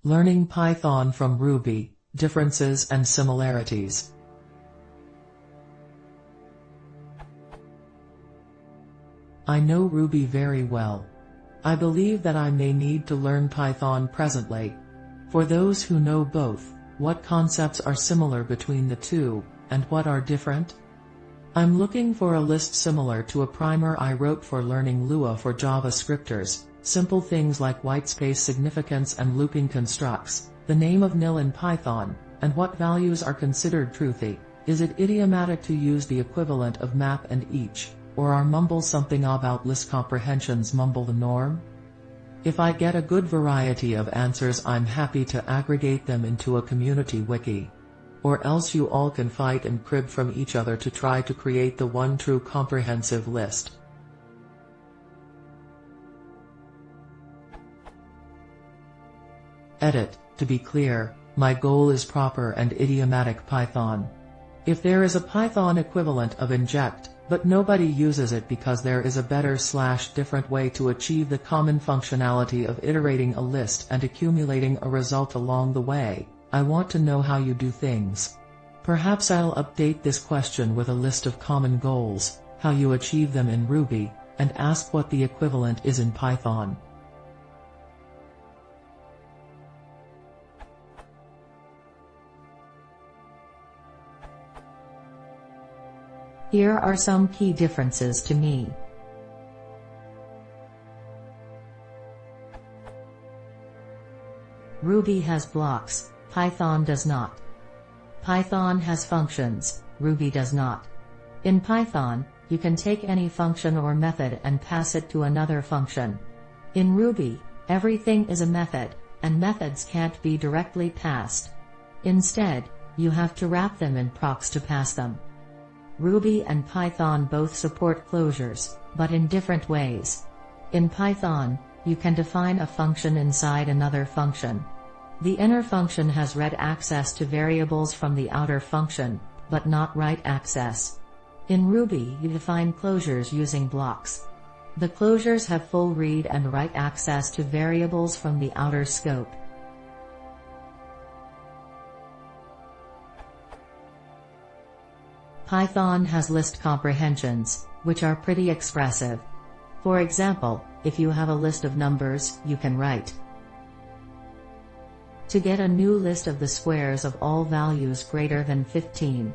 Learning Python from Ruby, differences and similarities. I know Ruby very well. I believe that I may need to learn Python presently. For those who know both, what concepts are similar between the two, and what are different? I'm looking for a list similar to a primer I wrote for learning Lua for JavaScripters, simple things like whitespace significance and looping constructs, the name of nil in Python, and what values are considered truthy. Is it idiomatic to use the equivalent of map and each, or are mumble something about list comprehensions mumble the norm? If I get a good variety of answers, I'm happy to aggregate them into a community wiki. Or else you all can fight and crib from each other to try to create the one true comprehensive list. Edit. To be clear, my goal is proper and idiomatic Python. If there is a Python equivalent of inject, but nobody uses it because there is a better/different way to achieve the common functionality of iterating a list and accumulating a result along the way, I want to know how you do things. Perhaps I'll update this question with a list of common goals, how you achieve them in Ruby, and ask what the equivalent is in Python. Here are some key differences to me. Ruby has blocks, Python does not. Python has functions, Ruby does not. In Python, you can take any function or method and pass it to another function. In Ruby, everything is a method, and methods can't be directly passed. Instead, you have to wrap them in procs to pass them. Ruby and Python both support closures, but in different ways. In Python, you can define a function inside another function. The inner function has read access to variables from the outer function, but not write access. In Ruby, you define closures using blocks. The closures have full read and write access to variables from the outer scope. Python has list comprehensions, which are pretty expressive. For example, if you have a list of numbers, you can write. To get a new list of the squares of all values greater than 15.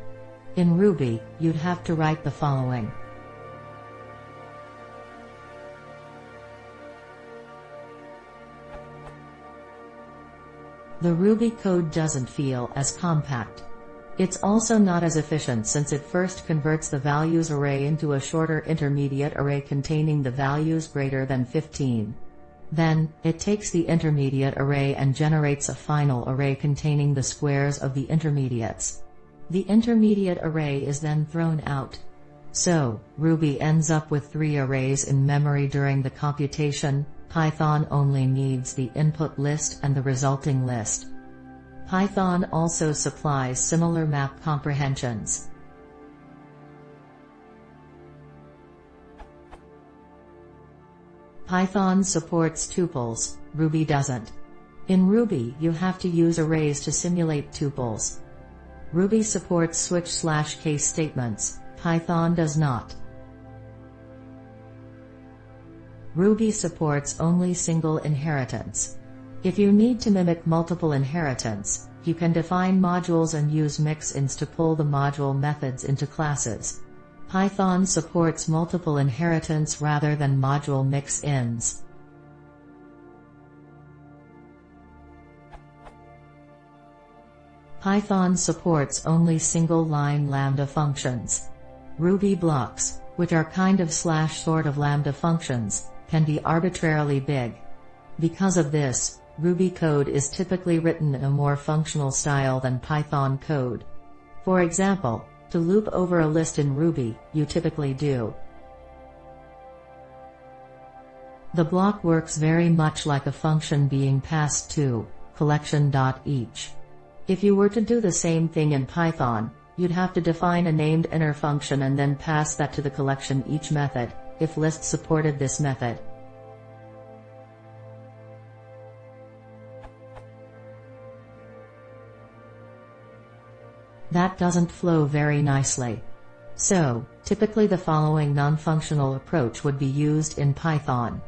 In Ruby, you'd have to write the following. The Ruby code doesn't feel as compact. It's also not as efficient since it first converts the values array into a shorter intermediate array containing the values greater than 15. Then, it takes the intermediate array and generates a final array containing the squares of the intermediates. The intermediate array is then thrown out. So, Ruby ends up with 3 arrays in memory during the computation. Python only needs the input list and the resulting list. Python also supplies similar map comprehensions. Python supports tuples, Ruby doesn't. In Ruby, you have to use arrays to simulate tuples. Ruby supports switch/case statements, Python does not. Ruby supports only single inheritance. If you need to mimic multiple inheritance, you can define modules and use mix-ins to pull the module methods into classes. Python supports multiple inheritance rather than module mix-ins. Python supports only single-line lambda functions. Ruby blocks, which are kind of /sort of lambda functions, can be arbitrarily big. Because of this, Ruby code is typically written in a more functional style than Python code. For example, to loop over a list in Ruby, you typically do. The block works very much like a function being passed to collection.each. If you were to do the same thing in Python, you'd have to define a named inner function and then pass that to the collection.each method, if list supported this method. That doesn't flow very nicely. So, typically the following non-functional approach would be used in Python.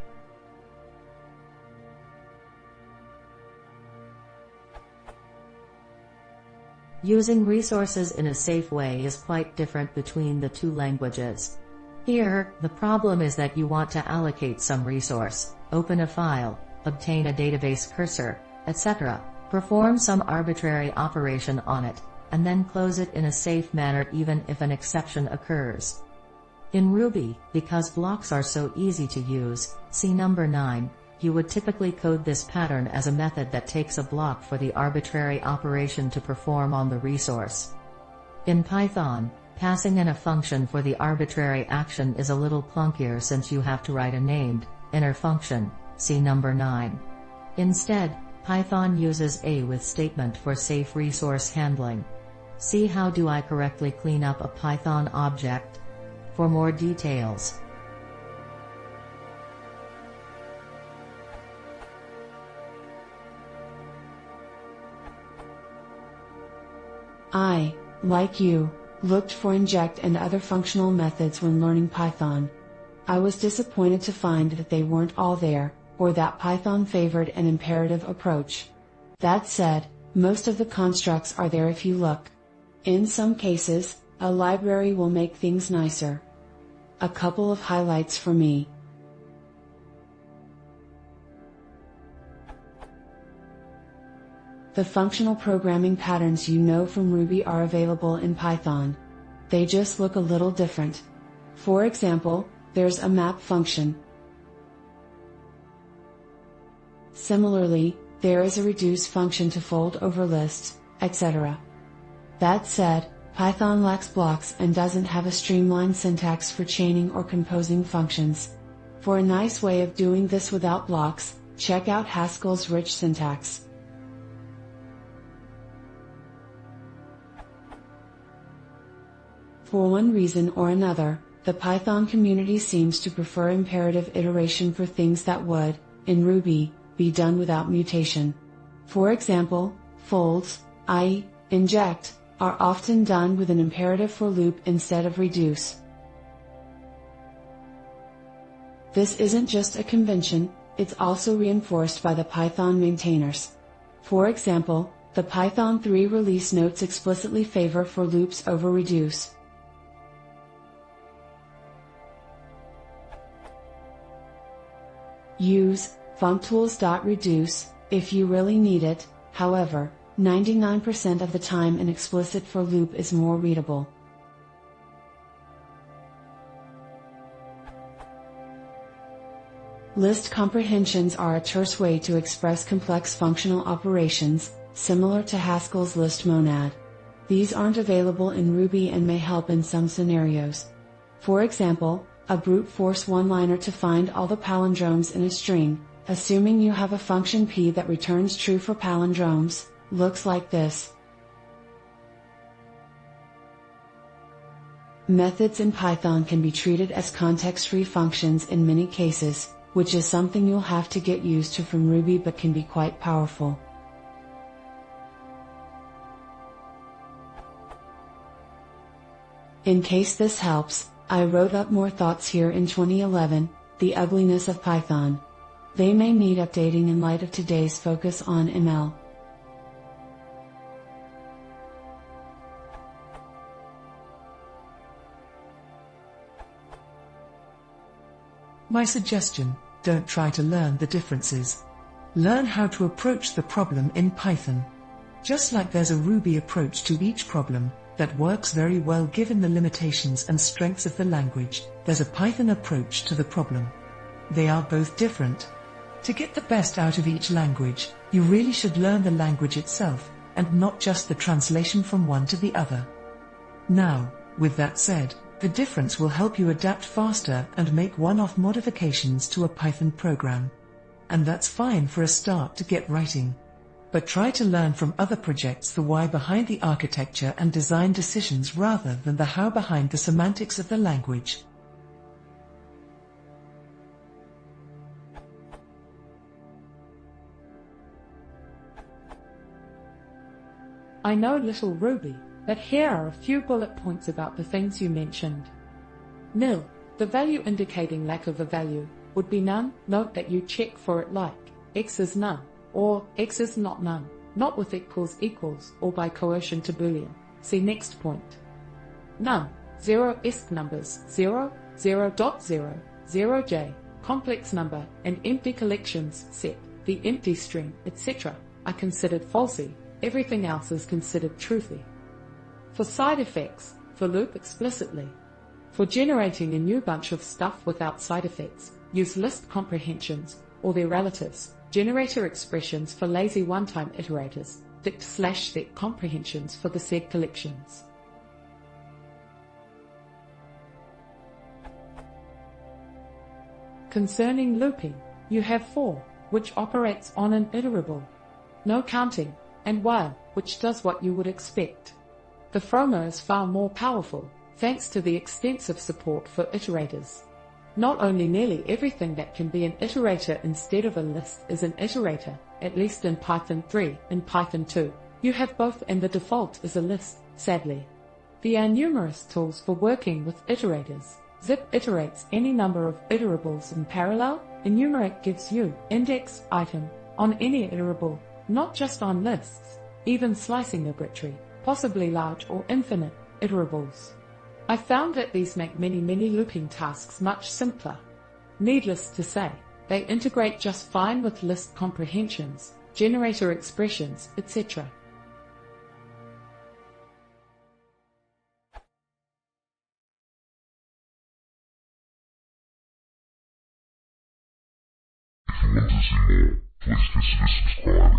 Using resources in a safe way is quite different between the two languages. Here, the problem is that you want to allocate some resource, open a file, obtain a database cursor, etc., perform some arbitrary operation on it, and then close it in a safe manner even if an exception occurs. In Ruby, because blocks are so easy to use, see number 9, you would typically code this pattern as a method that takes a block for the arbitrary operation to perform on the resource. In Python, passing in a function for the arbitrary action is a little clunkier since you have to write a named, inner function, see number 9. Instead, Python uses a with statement for safe resource handling. See how do I correctly clean up a Python object? For more details. I, like you, looked for inject and other functional methods when learning Python. I was disappointed to find that they weren't all there, or that Python favored an imperative approach. That said, most of the constructs are there if you look. In some cases, a library will make things nicer. A couple of highlights for me. The functional programming patterns you know from Ruby are available in Python. They just look a little different. For example, there's a map function. Similarly, there is a reduce function to fold over lists, etc. That said, Python lacks blocks and doesn't have a streamlined syntax for chaining or composing functions. For a nice way of doing this without blocks, check out Haskell's rich syntax. For one reason or another, the Python community seems to prefer imperative iteration for things that would, in Ruby, be done without mutation. For example, folds, i.e., inject, are often done with an imperative for loop instead of reduce. This isn't just a convention, it's also reinforced by the Python maintainers. For example, the Python 3 release notes explicitly favor for loops over reduce. Use functools.reduce if you really need it. However, 99% of the time an explicit for loop is more readable. List comprehensions are a terse way to express complex functional operations, similar to Haskell's list monad. These aren't available in Ruby and may help in some scenarios. For example, a brute force one-liner to find all the palindromes in a string, assuming you have a function p that returns true for palindromes, looks like this. Methods in Python can be treated as context-free functions in many cases, which is something you'll have to get used to from Ruby but can be quite powerful. In case this helps, I wrote up more thoughts here in 2011, the ugliness of Python. They may need updating in light of today's focus on ML. My suggestion, don't try to learn the differences. Learn how to approach the problem in Python. Just like there's a Ruby approach to each problem, that works very well given the limitations and strengths of the language, there's a Python approach to the problem. They are both different. To get the best out of each language, you really should learn the language itself, and not just the translation from one to the other. Now, with that said, the difference will help you adapt faster and make one-off modifications to a Python program. And that's fine for a start to get writing. But try to learn from other projects the why behind the architecture and design decisions rather than the how behind the semantics of the language. I know little Ruby, But here are a few bullet points about the things you mentioned. Nil, the value indicating lack of a value, would be none. Note that you check for it like x is none, or x is not none, not with equals, or by coercion to Boolean. See next point. None, 0-esque numbers, 0, 0.0, 0j, complex number, and empty collections, set, the empty string, etc., are considered falsy. Everything else is considered truthy. For side effects, for loop explicitly. For generating a new bunch of stuff without side effects, use list comprehensions, or their relatives, generator expressions for lazy one-time iterators, dict/set comprehensions for the said collections. Concerning looping, you have for, which operates on an iterable. No counting, and while, which does what you would expect. The FROMO is far more powerful, thanks to the extensive support for iterators. Not only nearly everything that can be an iterator instead of a list is an iterator, at least in Python 3, in Python 2, you have both and the default is a list, sadly. There are numerous tools for working with iterators. Zip iterates any number of iterables in parallel. Enumerate gives you index item on any iterable, not just on lists, even slicing arbitrary, possibly large or infinite, iterables. I found that these make many looping tasks much simpler. Needless to say, they integrate just fine with list comprehensions, generator expressions, etc. If you want to see more, please consider subscribing.